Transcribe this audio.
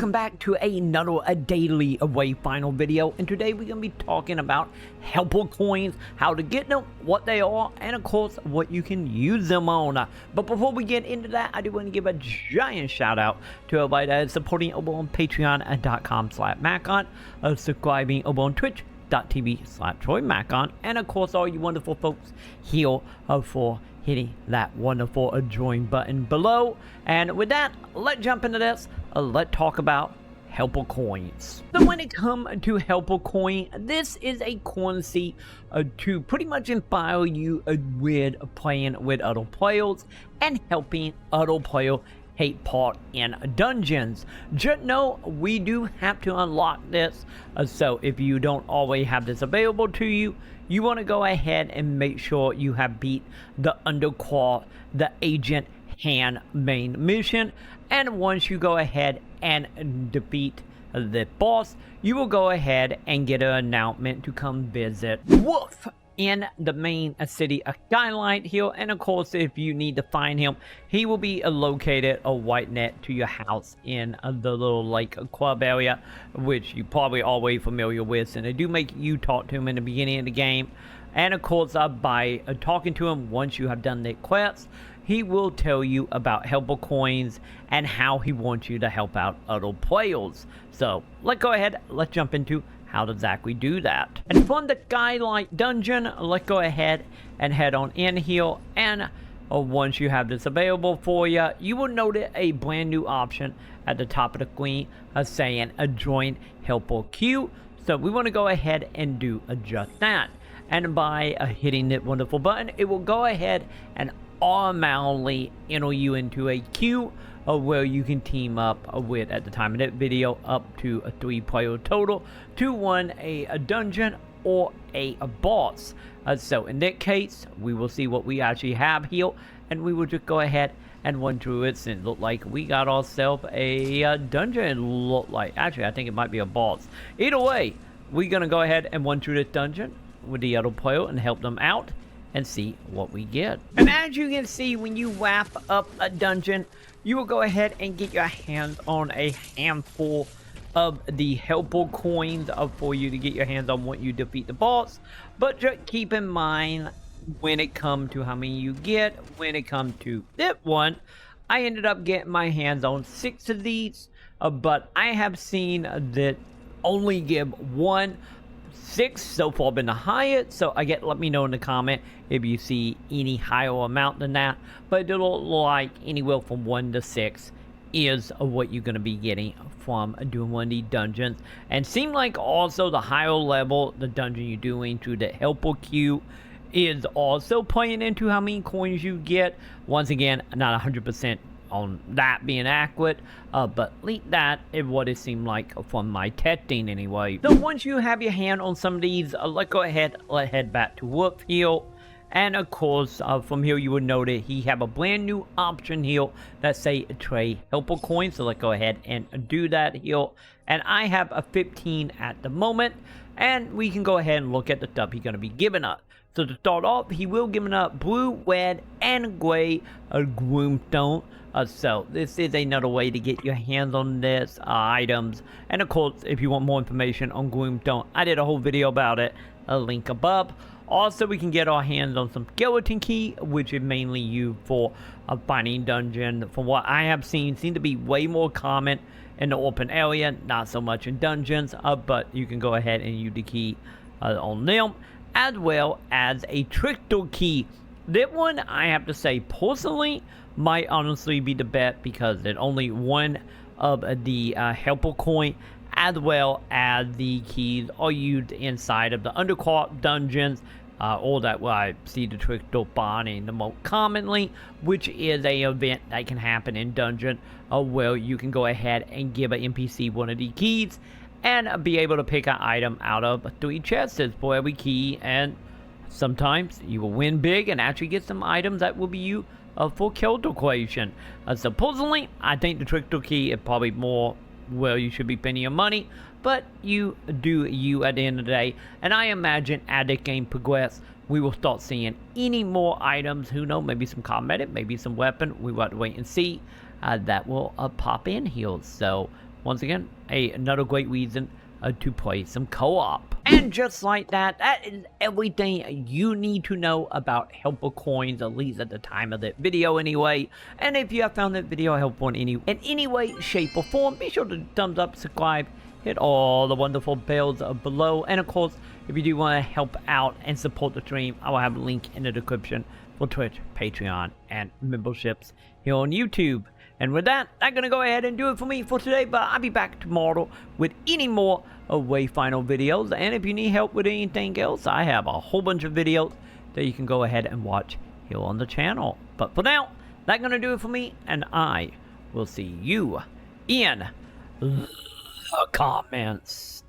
Welcome back to another daily Wayfinder video, and today we're going to be talking about helper coins, how to get them, what they are, and of course what you can use them on. But before we get into that, I do want to give a giant shout out to everybody that is supporting over on patreon.com/Maconn, subscribing over on twitch.tv/TroyMaconn, and of course all you wonderful folks here for hitting that wonderful join button below. And with that, let's jump into this. Let's talk about helper coins. So when it comes to helper coin, this is a currency to pretty much inspire you with playing with other players and helping other players take part in dungeons. Just know we do have to unlock this, so if you don't always have this available to you, you want to go ahead and make sure you have beat the underclaw, the agent hand main mission, and once you go ahead and defeat the boss, you will go ahead and get an announcement to come visit Wolf in the main city of Skylight here. And of course, if you need to find him, he will be located a white net to your house in the little lake club area, which you probably always familiar with, and they do make you talk to him in the beginning of the game. And of course, by talking to him once you have done the quest, he will tell you about helper coins and how he wants you to help out other players. So let's go ahead, let's jump into how to exactly do that. And from the Skylight dungeon, let's go ahead and head on in here. And once you have this available for you, you will notice a brand new option at the top of the screen saying join helper queue. So we want to go ahead and do just that. And by hitting that wonderful button, it will go ahead and automatically enter you into a queue where you can team up with, at the time of that video, up to a 3-player total to win a dungeon or a boss. So in that case, we will see what we actually have here, and we will just go ahead and run through it. And it looked like we got ourselves a dungeon. It looked like, actually I think it might be a boss. Either way, we're gonna go ahead and run through this dungeon with the other player and help them out and see what we get. And as you can see, when you wrap up a dungeon, you will go ahead and get your hands on a handful of the helper coins for you to get your hands on when you defeat the boss. But just keep in mind, when it comes to how many you get, when it comes to that one, I ended up getting my hands on 6 of these, but I have seen that only give 1. 6 so far been the highest, so let me know in the comment if you see any higher amount than that, but it look like anywhere from 1 to 6 is what you're going to be getting from doing one of these dungeons. And seem like also the higher level the dungeon you're doing through the helper queue is also playing into how many coins you get. Once again, not 100% on that being accurate, but at least that is what it seemed like from my testing anyway. So once you have your hand on some of these, let's go ahead, let's head back to Wolf here. And of course, from here you will notice he have a brand new option here that say trade helper coins. So let's go ahead and do that here. And I have a 15 at the moment, and we can go ahead and look at the stuff he's going to be giving us. So to start off, he will give us blue, red, and gray Gloomstone. So this is another way to get your hands on this items. And of course, if you want more information on Gloomstone, I did a whole video about it, a link above. Also, we can get our hands on some skeleton key, which is mainly used for finding dungeon. From what I have seen, seem to be way more common in the open area, not so much in dungeons, but you can go ahead and use the key on them, as well as a trickster key. That one, I have to say, personally, might honestly be the bet, because it only one of the helper coin as well as the keys are used inside of the underclaw dungeons, or that what I see the trickster bonding the most commonly, which is a event that can happen in dungeon where you can go ahead and give an NPC one of the keys and be able to pick an item out of 3 chests for every key. And sometimes you will win big and actually get some items that will be you for character creation. Supposedly, I think the trickster key is probably more where you should be spending your money, but you do you at the end of the day. And I imagine as the game progresses, we will start seeing any more items. Who knows, maybe some cosmetic, maybe some weapon. We will have to wait and see. That will pop in here. So once again, another great reason to play some co-op. And just like that, that is everything you need to know about helper coins, at least at the time of that video anyway. And if you have found that video helpful in any way, shape, or form, be sure to thumbs up, subscribe, hit all the wonderful bells below. And of course, if you do want to help out and support the stream, I will have a link in the description for Twitch, Patreon, and memberships here on YouTube. And with that, I'm going to go ahead and do it for me for today, but I'll be back tomorrow with any more Wayfinder videos. And if you need help with anything else, I have a whole bunch of videos that you can go ahead and watch here on the channel. But for now, that's going to do it for me, and I will see you in the comments.